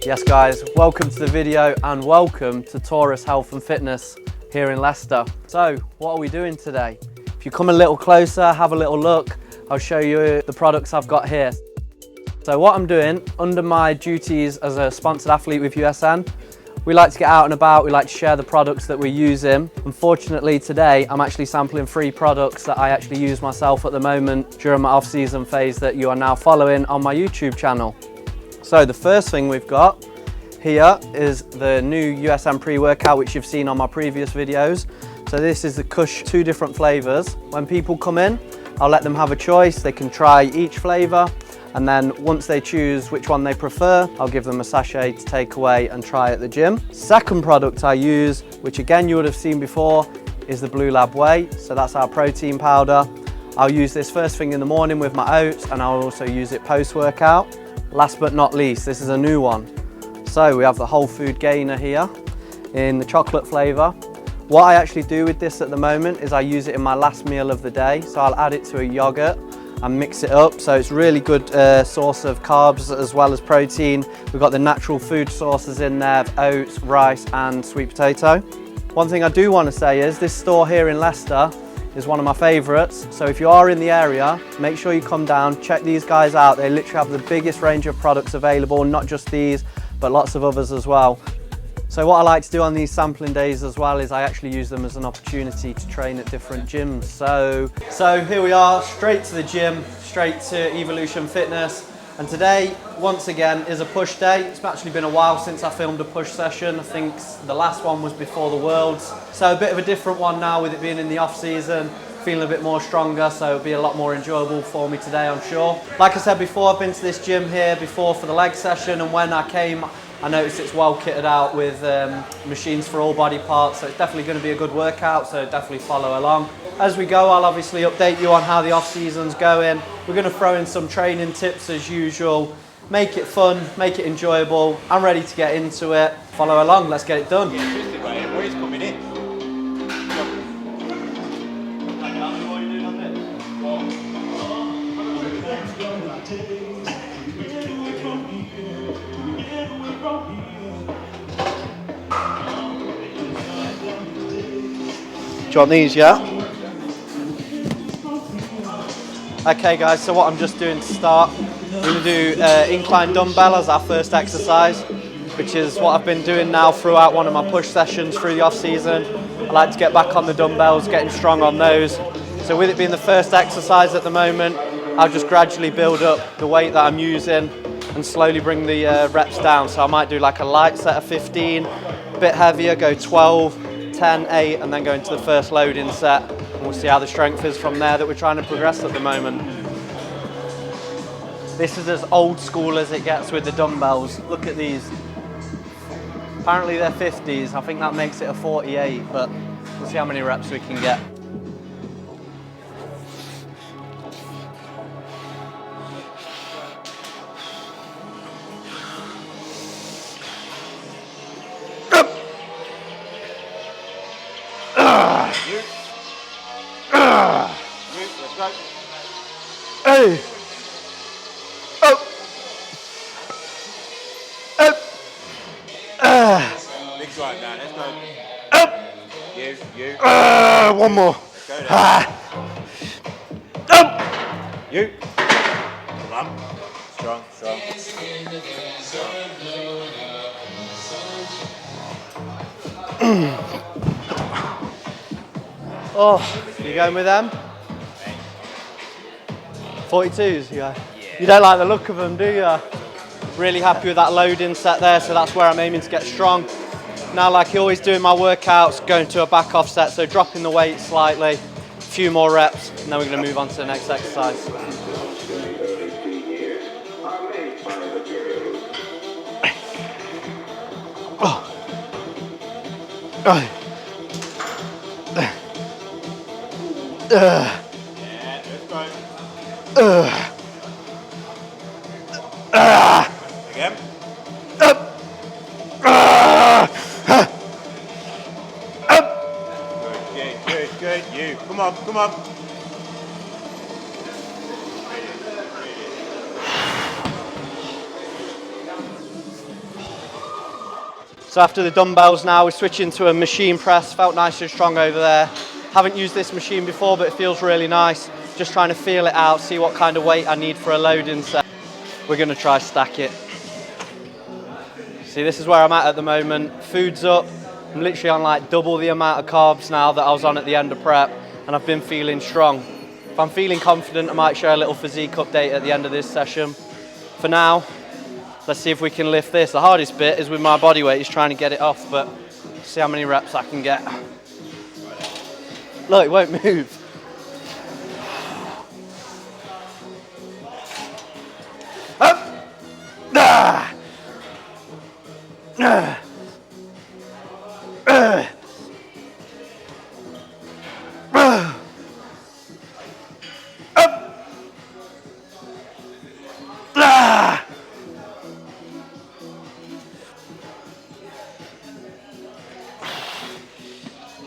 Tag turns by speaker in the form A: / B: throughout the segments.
A: Yes guys, welcome to the video and welcome to Taurus Health and Fitness here in Leicester. So, what are we doing today? If you come a little closer, have a little look, I'll show you the products I've got here. So what I'm doing, under my duties as a sponsored athlete with USN, we like to get out and about, we like to share the products that we're using. Unfortunately today, I'm actually sampling 3 products that I actually use myself at the moment during my off-season phase that you are now following on my YouTube channel. So the first thing we've got here is the new USN pre-workout, which you've seen on my previous videos. So this is the Kush 2 different flavors. When people come in, I'll let them have a choice. They can try each flavor, and then once they choose which one they prefer, I'll give them a sachet to take away and try at the gym. Second product I use, which again you would have seen before, is the Blue Lab Whey. So that's our protein powder. I'll use this first thing in the morning with my oats, and I'll also use it post-workout. Last but not least, this is a new one. So we have the whole food gainer here in the chocolate flavor. What I actually do with this at the moment is I use it in my last meal of the day. So I'll add it to a yogurt and mix it up. So it's really good source of carbs as well as protein. We've got the natural food sources in there of oats, rice and sweet potato. One thing I do want to say is this store here in Leicester is one of my favourites. So if you are in the area, make sure you come down, check these guys out. They literally have the biggest range of products available, not just these, but lots of others as well. So what I like to do on these sampling days as well is I actually use them as an opportunity to train at different gyms. So here we are, straight to the gym, straight to Evolution Fitness. And today, once again, is a push day. It's actually been a while since I filmed a push session. I think the last one was before the Worlds. So a bit of a different one now with it being in the off season, feeling a bit more stronger, so it'll be a lot more enjoyable for me today, I'm sure. Like I said before, I've been to this gym here before for the leg session, and when I came, I noticed it's well kitted out with machines for all body parts, so it's definitely going to be a good workout, so definitely follow along. As we go, I'll obviously update you on how the off-season's going. We're going to throw in some training tips as usual, make it fun, make it enjoyable. I'm ready to get into it. Follow along, let's get it done.
B: Yeah, seriously, mate, everybody's coming in.
A: Do you want these, yeah? Okay guys, so what I'm just doing to start, we're going to do incline dumbbell as our first exercise, which is what I've been doing now throughout one of my push sessions through the off season. I like to get back on the dumbbells, getting strong on those. So with it being the first exercise at the moment, I'll just gradually build up the weight that I'm using and slowly bring the reps down. So I might do like a light set of 15, a bit heavier, go 12, 10, 8, and then go into the first loading set. And we'll see how the strength is from there that we're trying to progress at the moment. This is as old school as it gets with the dumbbells. Look at these. Apparently they're 50s. I think that makes it a 48, but we'll see how many reps we can get.
B: Let's go.
A: Hey!
B: Big drive down, let's go. You.
A: One more.
B: Go there. You. Come on. Strong.
A: Oh, you going with them? 42s, yeah. You don't like the look of them, do you? Really happy with that loading set there, so that's where I'm aiming to get strong. Now, like I always do in my workouts, going to a back off set, so dropping the weight slightly, a few more reps, and then we're going to move on to the next exercise.
B: Yeah, let's go. Again. Good. You. Come on.
A: So after the dumbbells now, we're switching to a machine press. Felt nice and strong over there. Haven't used this machine before, but it feels really nice. Just trying to feel it out, see what kind of weight I need for a loading set. We're gonna try stack it. See, this is where I'm at the moment. Food's up. I'm literally on like double the amount of carbs now that I was on at the end of prep, and I've been feeling strong. If I'm feeling confident, I might show a little physique update at the end of this session. For now, let's see if we can lift this. The hardest bit is with my body weight, is trying to get it off, but see how many reps I can get. Look, it won't move. Up. Ah. Ah.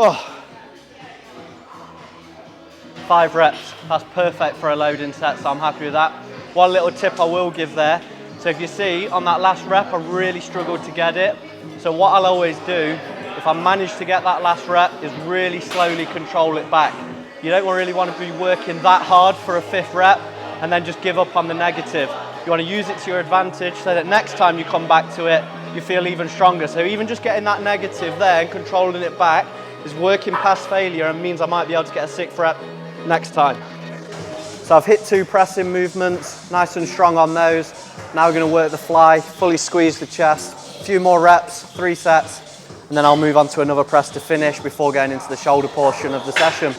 A: Oh. 5 reps, that's perfect for a loading set, so I'm happy with that. One little tip I will give there, so if you see on that last rep I really struggled to get it, so what I'll always do if I manage to get that last rep is really slowly control it back. You don't really want to be working that hard for a 5th rep and then just give up on the negative. You want to use it to your advantage so that next time you come back to it you feel even stronger. So even just getting that negative there and controlling it back is working past failure and means I might be able to get a 6th rep next time. So I've hit 2 pressing movements, nice and strong on those. Now we're going to work the fly, fully squeeze the chest. A few more reps, 3 sets, and then I'll move on to another press to finish before going into the shoulder portion of the session.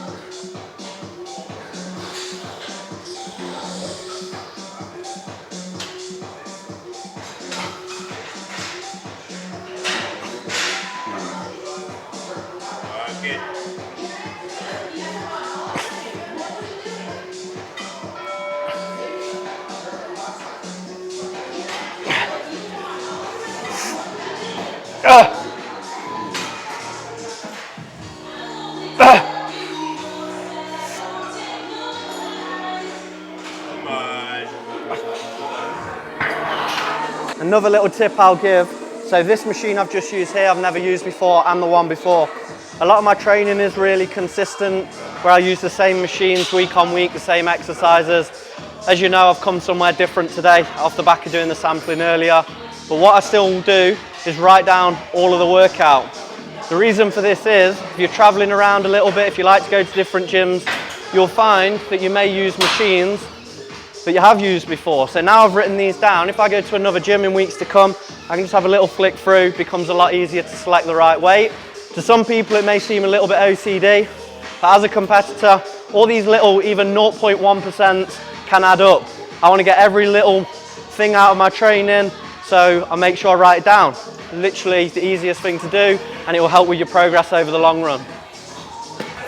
A: Another little tip I'll give, so this machine I've just used here, I've never used before, and the one before. A lot of my training is really consistent, where I use the same machines week on week, the same exercises. As you know, I've come somewhere different today, off the back of doing the sampling earlier. But what I still do is write down all of the workout. The reason for this is, if you're traveling around a little bit, if you like to go to different gyms, you'll find that you may use machines that you have used before. So now I've written these down, if I go to another gym in weeks to come, I can just have a little flick through, it becomes a lot easier to select the right weight. To some people it may seem a little bit OCD, but as a competitor, all these little, even 0.1% can add up. I want to get every little thing out of my training, so I make sure I write it down. Literally the easiest thing to do, and it will help with your progress over the long run.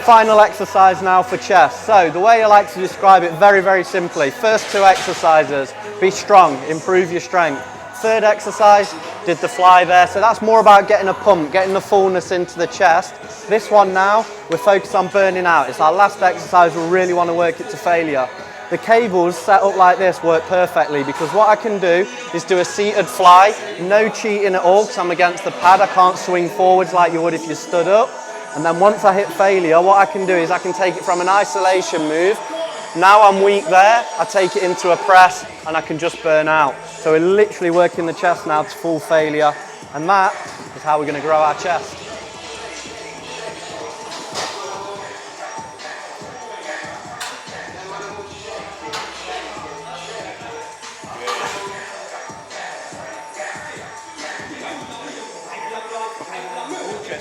A: Final exercise now for chest. So the way I like to describe it very, very simply, first 2 exercises, be strong, improve your strength. 3rd exercise, did the fly there, so that's more about getting a pump, getting the fullness into the chest. This one now, we're focused on burning out. It's our last exercise, we really want to work it to failure. The cables set up like this work perfectly because what I can do is do a seated fly, no cheating at all because I'm against the pad, I can't swing forwards like you would if you stood up. And then once I hit failure, what I can do is I can take it from an isolation move. Now I'm weak there, I take it into a press and I can just burn out. So we're literally working the chest now to full failure, and that is how we're going to grow our chest.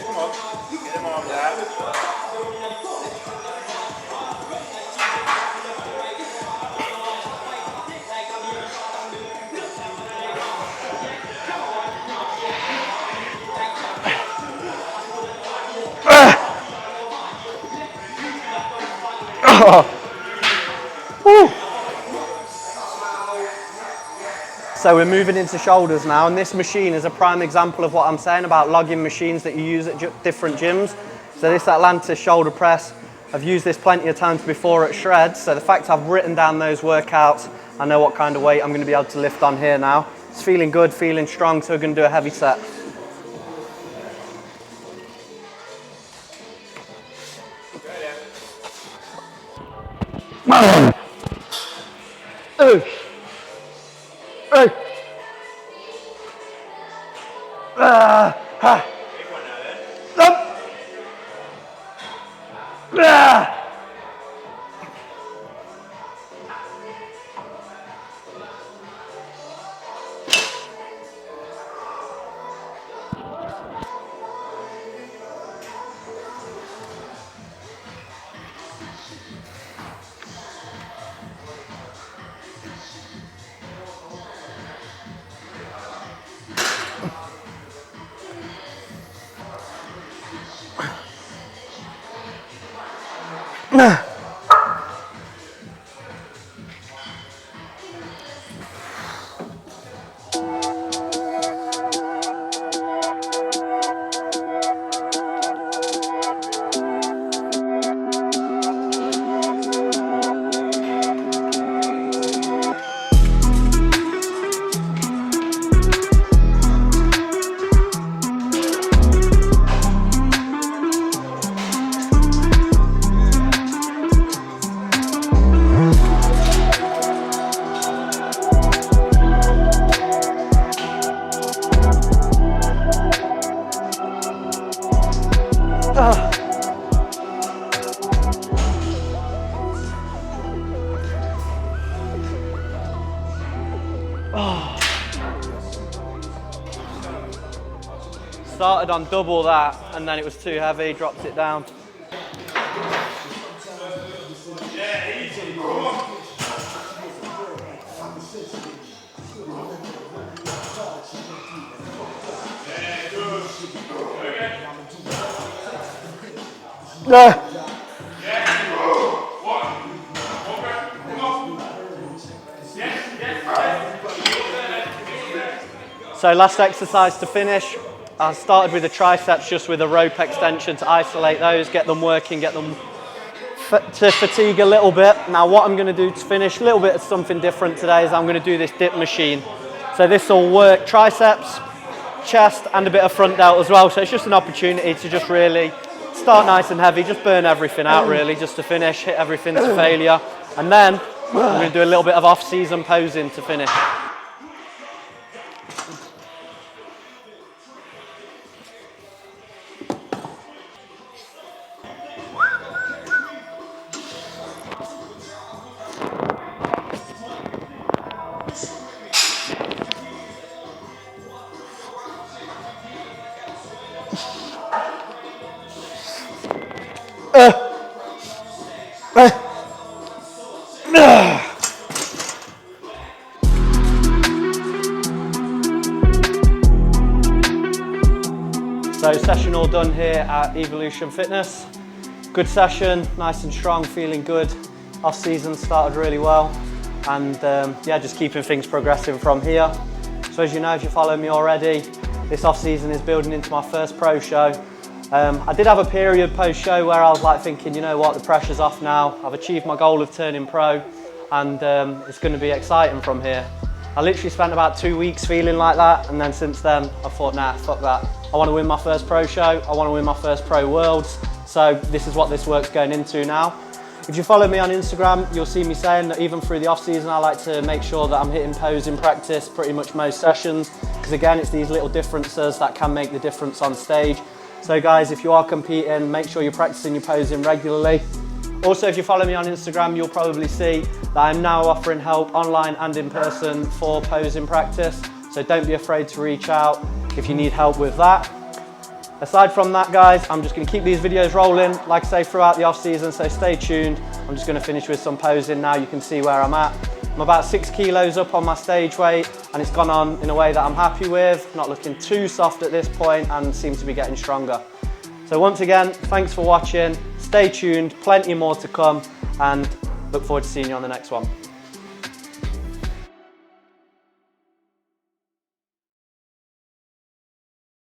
B: Come on, get them arms out.
A: So we're moving into shoulders now, and this machine is a prime example of what I'm saying about logging machines that you use at different gyms. So this Atlantis shoulder press, I've used this plenty of times before at shreds, so the fact I've written down those workouts, I know what kind of weight I'm going to be able to lift on here now. It's feeling good, feeling strong, so we're going to do a heavy set. Started on double that, and then it was too heavy, dropped it down. So last exercise to finish. I started with the triceps, just with a rope extension to isolate those, get them working, get them to fatigue a little bit. Now what I'm going to do to finish, a little bit of something different today, is I'm going to do this dip machine. So this will work triceps, chest and a bit of front delt as well. So it's just an opportunity to just really start nice and heavy, just burn everything out really, just to finish, hit everything to failure. And then I'm going to do a little bit of off-season posing to finish. So session all done here at Evolution Fitness. Good session, nice and strong, feeling good. Off season started really well, and yeah, just keeping things progressing from here. So as you know, if you follow me already, this off season is building into my first pro show. I did have a period post show where I was like thinking, you know what, the pressure's off now. I've achieved my goal of turning pro, and it's going to be exciting from here. I literally spent about 2 weeks feeling like that, and then since then I thought, nah, fuck that. I want to win my first pro show, I want to win my first pro worlds, so this is what this work's going into now. If you follow me on Instagram, you'll see me saying that even through the off season I like to make sure that I'm hitting pose in practice pretty much most sessions, because again, it's these little differences that can make the difference on stage. So guys, if you are competing, make sure you're practicing your posing regularly. Also, if you follow me on Instagram, you'll probably see that I'm now offering help online and in person for posing practice. So don't be afraid to reach out if you need help with that. Aside from that, guys, I'm just going to keep these videos rolling, like I say, throughout the off season, so stay tuned. I'm just going to finish with some posing now. You can see where I'm at. I'm about 6 kilos up on my stage weight, and it's gone on in a way that I'm happy with, not looking too soft at this point, and seems to be getting stronger. So once again, thanks for watching. Stay tuned, plenty more to come, and look forward to seeing you on the next one.